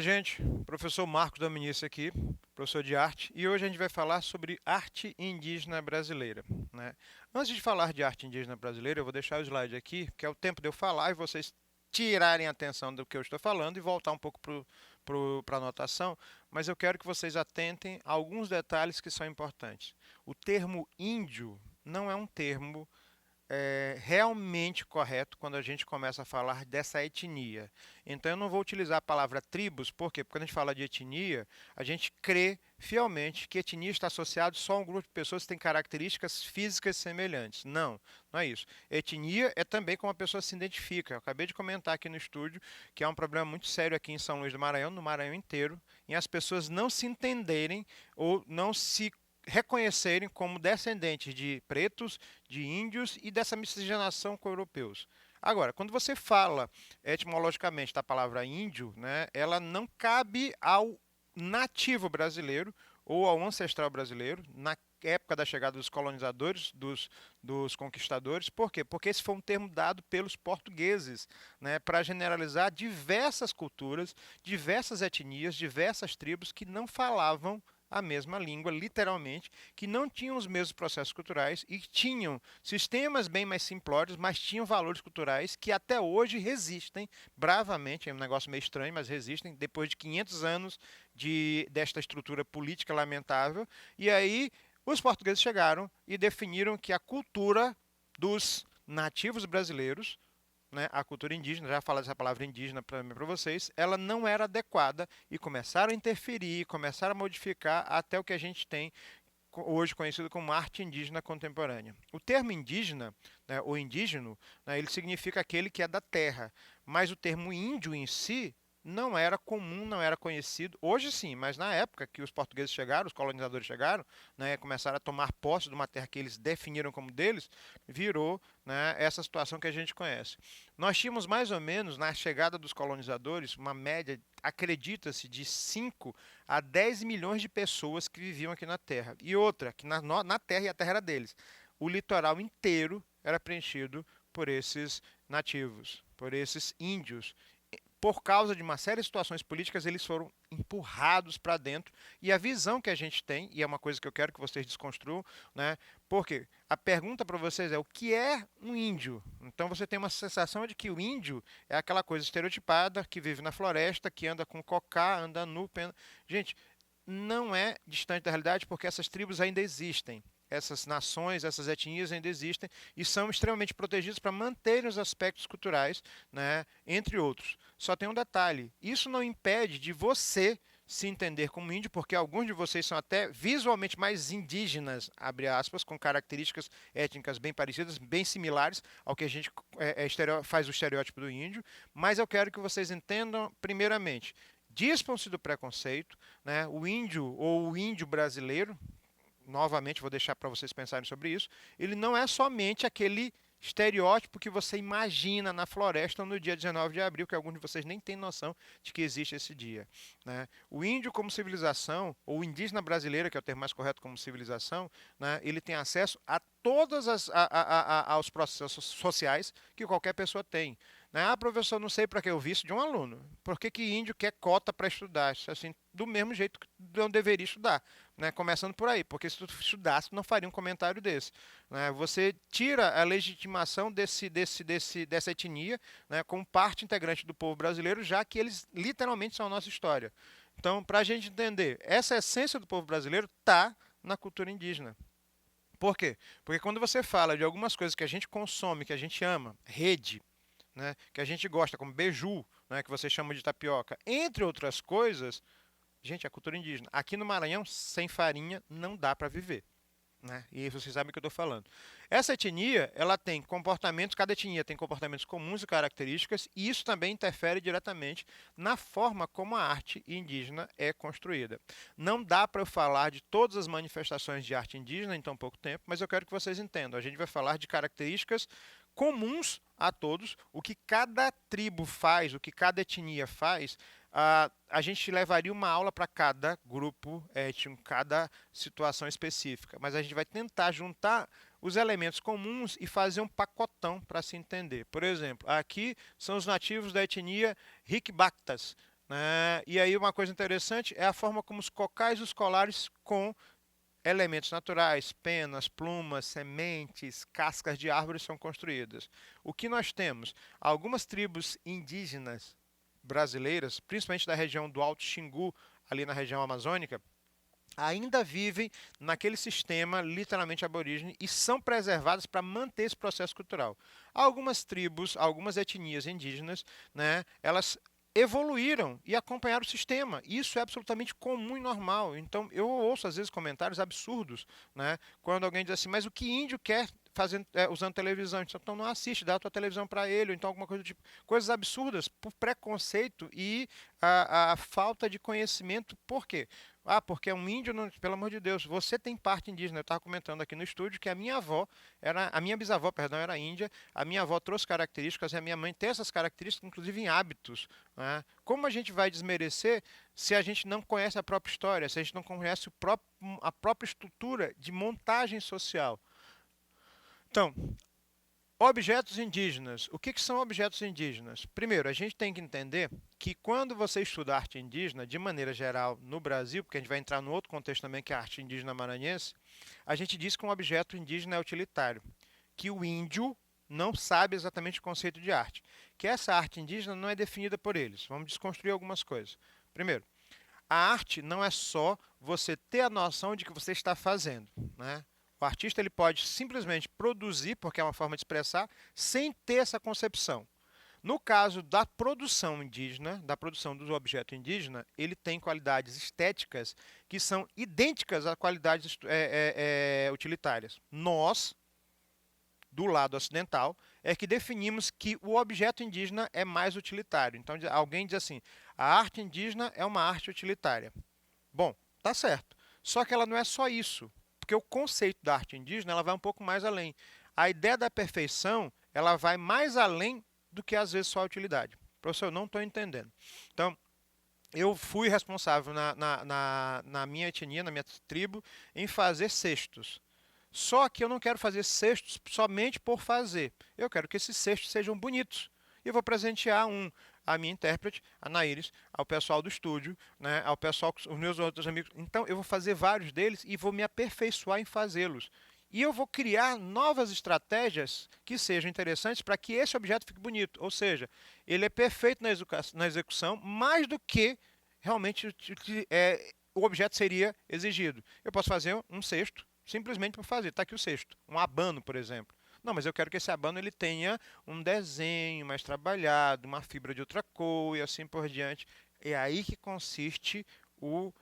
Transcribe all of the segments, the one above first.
Olá, gente. Professor Marcos Dominici aqui, professor de arte, e hoje a gente vai falar sobre arte indígena brasileira, né? Antes de falar de arte indígena brasileira, eu vou deixar o slide aqui, que é o tempo de eu falar e vocês tirarem a atenção do que eu estou falando e voltar um pouco para a anotação, mas eu quero que vocês atentem a alguns detalhes que são importantes. O termo índio não é um termo realmente correto quando a gente começa a falar dessa etnia. Então, eu não vou utilizar a palavra tribos, por quê? Porque quando a gente fala de etnia, a gente crê fielmente que etnia está associado só a um grupo de pessoas que têm características físicas semelhantes. Não, não é isso. Etnia é também como a pessoa se identifica. Eu acabei de comentar aqui no estúdio que é um problema muito sério aqui em São Luís do Maranhão, no Maranhão inteiro, em as pessoas não se entenderem ou não se reconhecerem como descendentes de pretos, de índios e dessa miscigenação com europeus. Agora, quando você fala etimologicamente da palavra índio, né, ela não cabe ao nativo brasileiro ou ao ancestral brasileiro na época da chegada dos colonizadores, dos conquistadores. Por quê? Porque esse foi um termo dado pelos portugueses, né, para generalizar diversas culturas, diversas etnias, diversas tribos que não falavam a mesma língua, literalmente, que não tinham os mesmos processos culturais e tinham sistemas bem mais simplórios, mas tinham valores culturais que até hoje resistem bravamente. É um negócio meio estranho, mas resistem depois de 500 anos desta estrutura política lamentável. E aí os portugueses chegaram e definiram que a cultura dos nativos brasileiros, né, a cultura indígena, já falo essa palavra indígena para vocês, ela não era adequada e começaram a interferir, começaram a modificar até o que a gente tem hoje conhecido como arte indígena contemporânea. O termo indígena, né, ou indígeno, né, ele significa aquele que é da terra, mas o termo índio em si não era comum, não era conhecido. Hoje sim, mas na época que os portugueses chegaram, os colonizadores chegaram, né, começaram a tomar posse de uma terra que eles definiram como deles, virou, né, essa situação que a gente conhece. Nós tínhamos mais ou menos, na chegada dos colonizadores, uma média, acredita-se, de 5 a 10 milhões de pessoas que viviam aqui na Terra. E outra, que na Terra e a Terra era deles. O litoral inteiro era preenchido por esses nativos, por esses índios. Por causa de uma série de situações políticas, eles foram empurrados para dentro. E a visão que a gente tem, e é uma coisa que eu quero que vocês desconstruam, né? Porque a pergunta para vocês é o que é um índio? Então você tem uma sensação de que o índio é aquela coisa estereotipada que vive na floresta, que anda com cocá, anda nu. Gente, não é distante da realidade porque essas tribos ainda existem. Essas nações, essas etnias ainda existem e são extremamente protegidas para manterem os aspectos culturais, né, entre outros. Só tem um detalhe: isso não impede de você se entender como índio, porque alguns de vocês são até visualmente mais indígenas, abre aspas, com características étnicas bem parecidas, bem similares ao que a gente faz o estereótipo do índio, mas eu quero que vocês entendam, primeiramente, dispam-se do preconceito, né? O índio ou o índio brasileiro, novamente vou deixar para vocês pensarem sobre isso, ele não é somente aquele estereótipo que você imagina na floresta no dia 19 de abril, que alguns de vocês nem têm noção de que existe esse dia, né? O índio como civilização, ou o indígena brasileiro, que é o termo mais correto como civilização, né, ele tem acesso a todos aos processos sociais que qualquer pessoa tem. Né? Ah, professor, não sei para que eu vi isso de um aluno. Por que, que índio quer cota para estudar? Assim, do mesmo jeito que não deveria estudar. Né? Começando por aí, porque se tu estudasse, não faria um comentário desse. Né? Você tira a legitimação dessa etnia, né, como parte integrante do povo brasileiro, já que eles literalmente são a nossa história. Então, para a gente entender, essa essência do povo brasileiro está na cultura indígena. Por quê? Porque quando você fala de algumas coisas que a gente consome, que a gente ama, rede, né, que a gente gosta, como beiju, né, que você chama de tapioca, entre outras coisas, gente, é cultura indígena. Aqui no Maranhão, sem farinha, não dá para viver. Né? E vocês sabem o que eu estou falando. Essa etnia, ela tem comportamentos, cada etnia tem comportamentos comuns e características, e isso também interfere diretamente na forma como a arte indígena é construída. Não dá para eu falar de todas as manifestações de arte indígena em tão pouco tempo, mas eu quero que vocês entendam. A gente vai falar de características comuns a todos, o que cada tribo faz, o que cada etnia faz, a gente levaria uma aula para cada grupo étnico, cada situação específica. Mas a gente vai tentar juntar os elementos comuns e fazer um pacotão para se entender. Por exemplo, aqui são os nativos da etnia Rikbaktas. né? E aí uma coisa interessante é a forma como os cocais e os colares com elementos naturais, penas, plumas, sementes, cascas de árvores são construídas. O que nós temos? Algumas tribos indígenas brasileiras, principalmente da região do Alto Xingu, ali na região amazônica, ainda vivem naquele sistema literalmente aborígene e são preservadas para manter esse processo cultural. Algumas tribos, algumas etnias indígenas, né, elas evoluíram e acompanharam o sistema. Isso é absolutamente comum e normal. Então, eu ouço às vezes comentários absurdos, né, quando alguém diz assim, mas o que índio quer fazendo, usando televisão? Então não assiste, dá a tua televisão para ele, ou então alguma coisa do tipo. Coisas absurdas por preconceito e a falta de conhecimento. Por quê? Ah, porque é um índio, pelo amor de Deus, você tem parte indígena. Eu estava comentando aqui no estúdio que a minha bisavó, perdão, era índia, a minha avó trouxe características e a minha mãe tem essas características, inclusive em hábitos, né? Como a gente vai desmerecer se a gente não conhece a própria história, se a gente não conhece a própria estrutura de montagem social? Então, objetos indígenas. O que são objetos indígenas? Primeiro, a gente tem que entender que quando você estuda arte indígena, de maneira geral, no Brasil, porque a gente vai entrar no outro contexto também, que é a arte indígena maranhense, a gente diz que um objeto indígena é utilitário, que o índio não sabe exatamente o conceito de arte, que essa arte indígena não é definida por eles. Vamos desconstruir algumas coisas. Primeiro, a arte não é só você ter a noção de que você está fazendo, né? O artista ele pode simplesmente produzir, porque é uma forma de expressar, sem ter essa concepção. No caso da produção indígena, da produção do objeto indígena, ele tem qualidades estéticas que são idênticas a qualidades utilitárias. Nós, do lado ocidental, é que definimos que o objeto indígena é mais utilitário. Então, alguém diz assim: a arte indígena é uma arte utilitária. Bom, tá certo. Só que ela não é só isso, porque o conceito da arte indígena ela vai um pouco mais além. A ideia da perfeição ela vai mais além do que às vezes só a utilidade. Professor, eu não estou entendendo. Então, eu fui responsável na minha etnia, na minha tribo, em fazer cestos. Só que eu não quero fazer cestos somente por fazer. Eu quero que esses cestos sejam bonitos. E eu vou presentear à minha intérprete, a Naíris, ao pessoal do estúdio, né, ao pessoal, os meus outros amigos. Então, eu vou fazer vários deles e vou me aperfeiçoar em fazê-los. E eu vou criar novas estratégias que sejam interessantes para que esse objeto fique bonito. Ou seja, ele é perfeito na execução, mais do que realmente o objeto seria exigido. Eu posso fazer um cesto simplesmente por fazer. Está aqui o cesto. Um abano, por exemplo. Não, mas eu quero que esse abano ele tenha um desenho mais trabalhado, uma fibra de outra cor e assim por diante. É aí que consiste o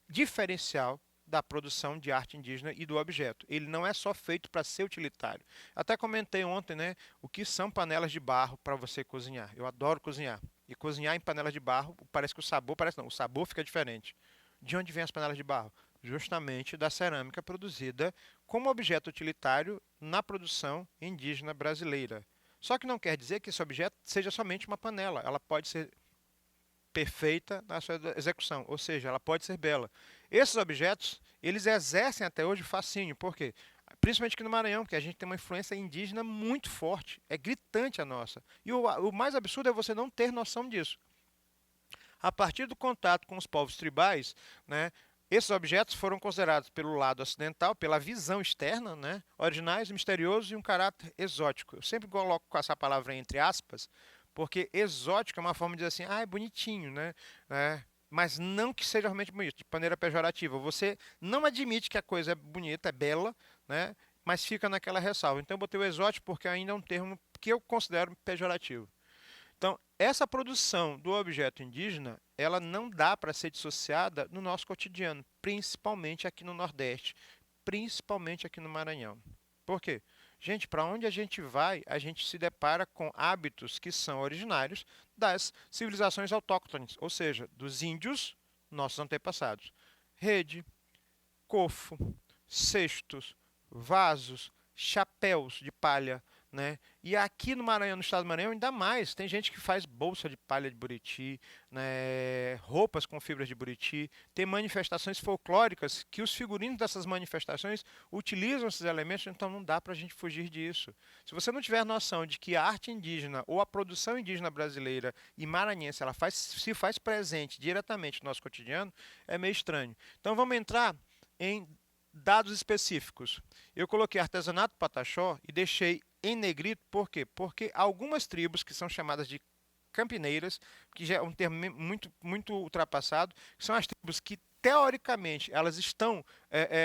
diferencial da produção de arte indígena e do objeto. Ele não é só feito para ser utilitário. Até comentei ontem, né, o que são panelas de barro para você cozinhar. Eu adoro cozinhar. E cozinhar em panelas de barro, parece que o sabor fica diferente. De onde vem as panelas de barro? Justamente da cerâmica produzida como objeto utilitário na produção indígena brasileira. Só que não quer dizer que esse objeto seja somente uma panela. Ela pode ser perfeita na sua execução, ou seja, ela pode ser bela. Esses objetos, eles exercem até hoje fascínio, por quê? Principalmente aqui no Maranhão, porque a gente tem uma influência indígena muito forte, é gritante a nossa. E o mais absurdo é você não ter noção disso. A partir do contato com os povos tribais, né, esses objetos foram considerados pelo lado ocidental, pela visão externa, né, originais, misteriosos e um caráter exótico. Eu sempre coloco com essa palavra entre aspas, porque exótico é uma forma de dizer assim, ah, é bonitinho, né? Mas não que seja realmente bonito, de maneira pejorativa. Você não admite que a coisa é bonita, é bela, né? Mas fica naquela ressalva. Então eu botei o exótico porque ainda é um termo que eu considero pejorativo. Então, essa produção do objeto indígena, ela não dá para ser dissociada no nosso cotidiano, principalmente aqui no Nordeste, principalmente aqui no Maranhão. Por quê? Gente, para onde a gente vai, a gente se depara com hábitos que são originários das civilizações autóctones, ou seja, dos índios, nossos antepassados. Rede, cofo, cestos, vasos, chapéus de palha, né? E aqui no Maranhão, no estado do Maranhão, ainda mais. Tem gente que faz bolsa de palha de buriti, né? Roupas com fibras de buriti. Tem manifestações folclóricas que os figurinos dessas manifestações utilizam esses elementos, então não dá para a gente fugir disso. Se você não tiver noção de que a arte indígena ou a produção indígena brasileira e maranhense se faz presente diretamente no nosso cotidiano, é meio estranho. Então vamos entrar em dados específicos. Eu coloquei artesanato pataxó e deixei em negrito, por quê? Porque algumas tribos que são chamadas de campineiras, que já é um termo muito ultrapassado, que são as tribos que teoricamente elas estão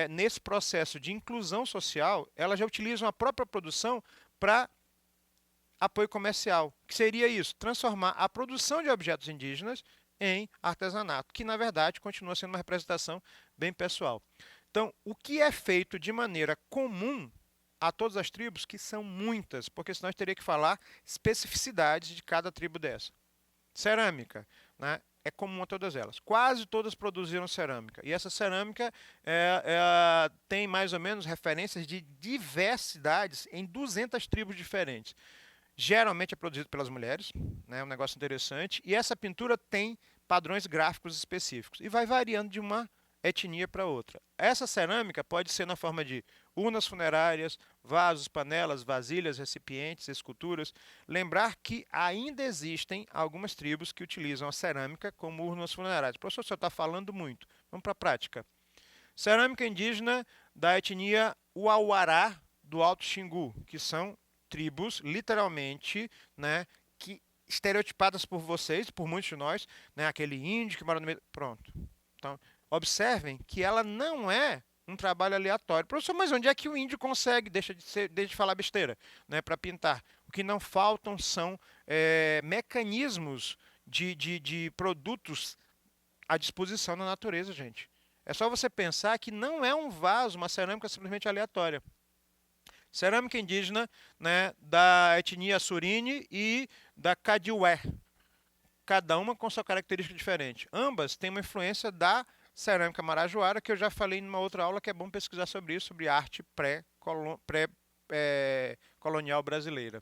nesse processo de inclusão social, elas já utilizam a própria produção para apoio comercial. Que seria isso? Transformar a produção de objetos indígenas em artesanato, que na verdade continua sendo uma representação bem pessoal. Então, o que é feito de maneira comum a todas as tribos, que são muitas, porque senão a gente teria que falar especificidades de cada tribo dessa. Cerâmica, né? É comum a todas elas. Quase todas produziram cerâmica. E essa cerâmica tem mais ou menos referências de diversidades em 200 tribos diferentes. Geralmente é produzido pelas mulheres, né? É um negócio interessante. E essa pintura tem padrões gráficos específicos. E vai variando de uma etnia para outra. Essa cerâmica pode ser na forma de urnas funerárias, vasos, panelas, vasilhas, recipientes, esculturas. Lembrar que ainda existem algumas tribos que utilizam a cerâmica como urnas funerárias. Professor, o senhor está falando muito. Vamos para a prática. Cerâmica indígena da etnia Uauará do Alto Xingu, que são tribos, literalmente, né, que estereotipadas por vocês, por muitos de nós, né, aquele índio que mora no meio. Pronto. Então, observem que ela não é um trabalho aleatório. Professor, mas onde é que o índio consegue, deixa de falar besteira, né, para pintar? O que não faltam são mecanismos de produtos à disposição na natureza, gente. É só você pensar que não é um vaso, uma cerâmica simplesmente aleatória. Cerâmica indígena, né, da etnia Surine e da Kadiué. Cada uma com sua característica diferente. Ambas têm uma influência da cerâmica marajoara, que eu já falei numa outra aula, que é bom pesquisar sobre isso, sobre arte pré-colonial brasileira.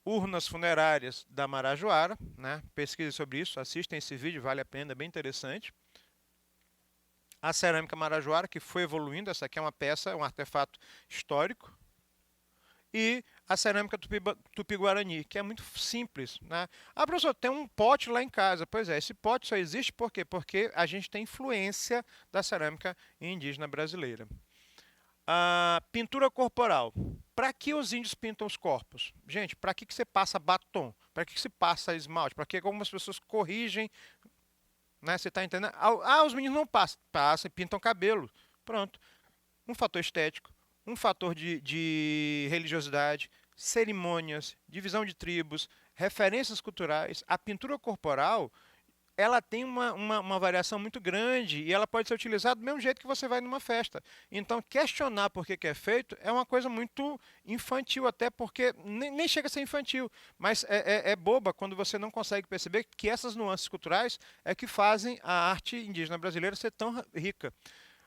Urnas funerárias da Marajoara, né? Pesquise sobre isso, assistem esse vídeo, vale a pena, é bem interessante. A cerâmica marajoara, que foi evoluindo, essa aqui é uma peça, um artefato histórico. E a cerâmica tupi-guarani, que é muito simples, né? Ah, professor, tem um pote lá em casa. Pois é, esse pote só existe por quê? Porque a gente tem influência da cerâmica indígena brasileira. A pintura corporal. Para que os índios pintam os corpos? Gente, para que você passa batom? Para que se passa esmalte? Para que algumas pessoas corrigem, né? Você está entendendo? Ah, os meninos não passam. Passam e pintam cabelo. Pronto. Um fator estético, um fator de religiosidade, cerimônias, divisão de tribos, referências culturais. A pintura corporal, ela tem uma variação muito grande e ela pode ser utilizada do mesmo jeito que você vai numa festa. Então, questionar por que é feito é uma coisa muito infantil, até porque nem chega a ser infantil, mas é boba quando você não consegue perceber que essas nuances culturais é que fazem a arte indígena brasileira ser tão rica.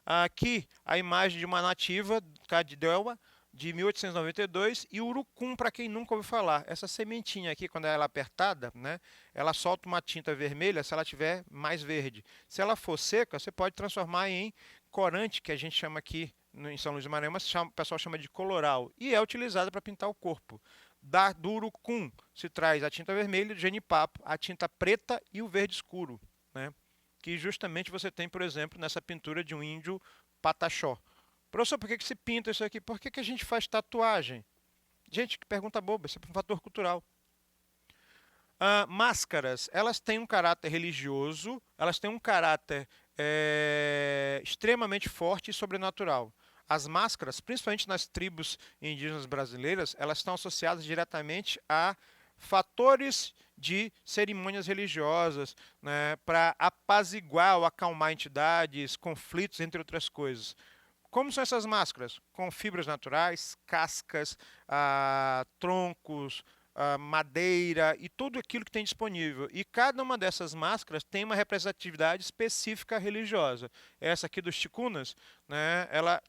Aqui a imagem de uma nativa, Cadidelwa, de 1892, e urucum, para quem nunca ouviu falar. Essa sementinha aqui, quando ela é apertada, né, ela solta uma tinta vermelha se ela tiver mais verde. Se ela for seca, você pode transformar em corante, que a gente chama aqui em São Luís do Maranhão, mas o pessoal chama de coloral, e é utilizada para pintar o corpo. Do urucum se traz a tinta vermelha, do genipapo, a tinta preta e o verde escuro, né? Que justamente você tem, por exemplo, nessa pintura de um índio pataxó. Professor, por que se pinta isso aqui? Por que a gente faz tatuagem? Gente, que pergunta boba, isso é um fator cultural. Máscaras, elas têm um caráter religioso, elas têm um caráter extremamente forte e sobrenatural. As máscaras, principalmente nas tribos indígenas brasileiras, elas estão associadas diretamente a fatores de cerimônias religiosas, né, para apaziguar ou acalmar entidades, conflitos, entre outras coisas. Como são essas máscaras? Com fibras naturais, cascas, troncos, madeira e tudo aquilo que tem disponível. E cada uma dessas máscaras tem uma representatividade específica religiosa. Essa aqui dos ticunas, né, ela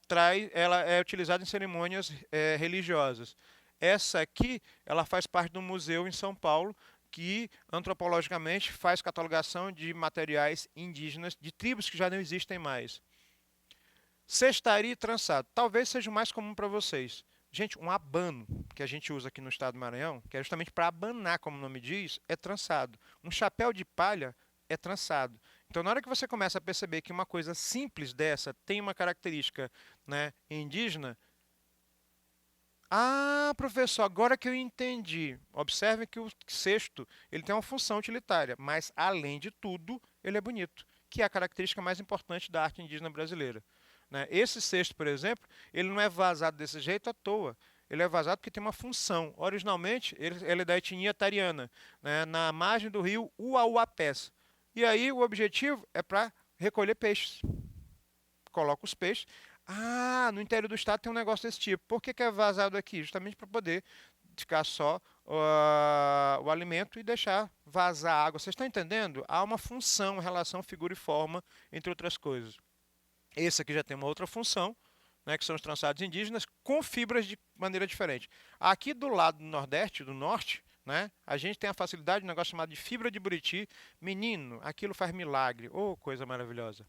é utilizada em cerimônias religiosas. Essa aqui, ela faz parte de um museu em São Paulo, que antropologicamente faz catalogação de materiais indígenas de tribos que já não existem mais. Cestaria e trançado. Talvez seja o mais comum para vocês. Gente, um abano que a gente usa aqui no estado do Maranhão, que é justamente para abanar, como o nome diz, é trançado. Um chapéu de palha é trançado. Então, na hora que você começa a perceber que uma coisa simples dessa tem uma característica, né, indígena, ah, professor, agora que eu entendi. Observe que o cesto ele tem uma função utilitária, mas além de tudo, ele é bonito, que é a característica mais importante da arte indígena brasileira. Né? Esse cesto, por exemplo, ele não é vazado desse jeito à toa. Ele é vazado porque tem uma função. Originalmente, ele é da etnia tariana, né? Na margem do rio Uauapés. E aí o objetivo é para recolher peixes. Coloca os peixes. Ah, no interior do estado tem um negócio desse tipo. Por que, que é vazado aqui? Justamente para poder ficar só o alimento e deixar vazar a água. Vocês estão entendendo? Há uma função, relação figura e forma, entre outras coisas. Esse aqui já tem uma outra função, né, que são os trançados indígenas, com fibras de maneira diferente. Aqui do lado do Nordeste, do Norte, né, a gente tem a facilidade de um negócio chamado de fibra de buriti. Menino, aquilo faz milagre. Oh, coisa maravilhosa.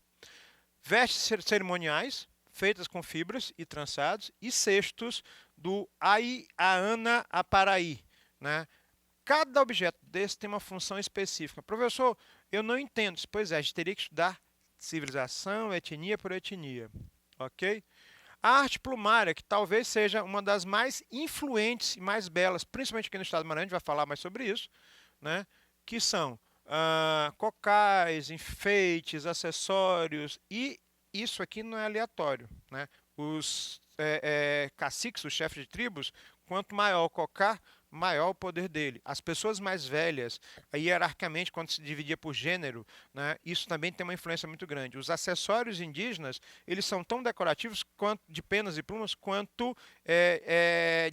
Vestes cerimoniais, feitas com fibras e trançados, e cestos do Aiaana Aparaí. Né? Cada objeto desse tem uma função específica. Professor, eu não entendo. Pois é, a gente teria que estudar civilização, etnia por etnia. Ok? A arte plumária, que talvez seja uma das mais influentes e mais belas, principalmente aqui no estado do Maranhão, a gente vai falar mais sobre isso, né? Que são cocais, enfeites, acessórios, e isso aqui não é aleatório. Né? Os caciques, os chefes de tribos, quanto maior o cocá, maior o poder dele. As pessoas mais velhas, hierarquicamente, quando se dividia por gênero, né, isso também tem uma influência muito grande. Os acessórios indígenas, eles são tão decorativos quanto de penas e plumas, quanto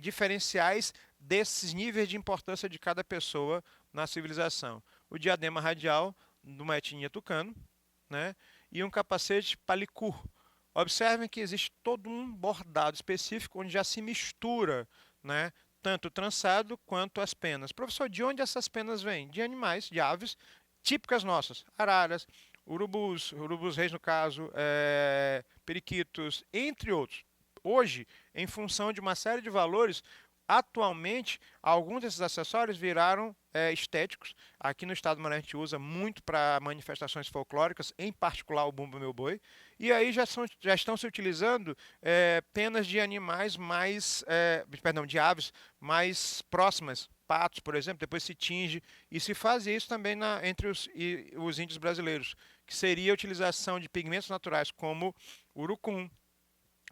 diferenciais desses níveis de importância de cada pessoa na civilização. O diadema radial, de uma etnia tucano, né, e um capacete palicur. Observem que existe todo um bordado específico onde já se mistura, né, tanto o trançado quanto as penas. Professor, de onde essas penas vêm? De animais, de aves, típicas nossas, araras, urubus reis no caso, periquitos, entre outros. Hoje, em função de uma série de valores, atualmente, alguns desses acessórios viraram estéticos. Aqui no estado do Maranhão a gente usa muito para manifestações folclóricas, em particular o Bumba Meu Boi. E aí já estão se utilizando penas de animais mais, perdão, de aves mais próximas. Patos, por exemplo, depois se tinge. E se faz isso também entre os índios brasileiros, que seria a utilização de pigmentos naturais como urucum,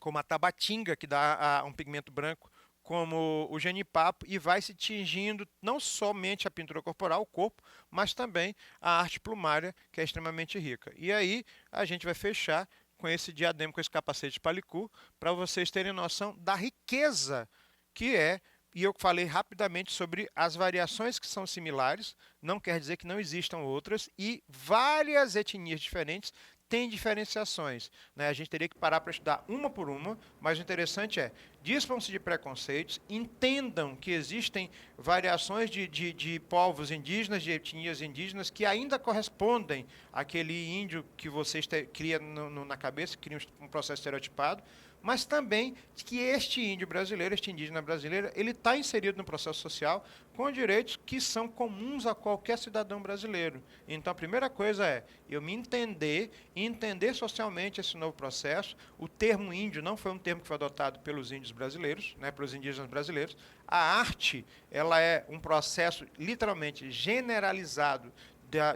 como a tabatinga, que dá um pigmento branco, como o genipapo, e vai se tingindo não somente a pintura corporal, o corpo, mas também a arte plumária, que é extremamente rica. E aí a gente vai fechar com esse diadema, com esse capacete de palicur, para vocês terem noção da riqueza que é. E eu falei rapidamente sobre as variações que são similares, não quer dizer que não existam outras, e várias etnias diferentes têm diferenciações. Né? A gente teria que parar para estudar uma por uma, mas o interessante é, dispam-se de preconceitos, entendam que existem variações de povos indígenas, de etnias indígenas, que ainda correspondem àquele índio que vocês criam na cabeça, criam um processo estereotipado, mas também que este índio brasileiro, este indígena brasileiro, ele está inserido no processo social com direitos que são comuns a qualquer cidadão brasileiro. Então, a primeira coisa é eu me entender e entender socialmente esse novo processo. O termo índio não foi um termo que foi adotado pelos índios brasileiros, né, pelos indígenas brasileiros. A arte, ela é um processo literalmente generalizado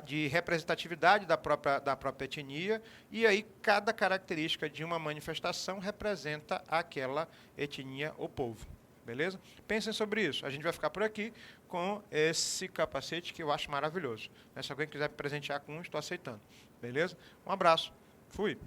de representatividade da própria etnia, e aí cada característica de uma manifestação representa aquela etnia ou povo. Beleza? Pensem sobre isso. A gente vai ficar por aqui com esse capacete que eu acho maravilhoso. Se alguém quiser me presentear com um, estou aceitando. Beleza? Um abraço. Fui.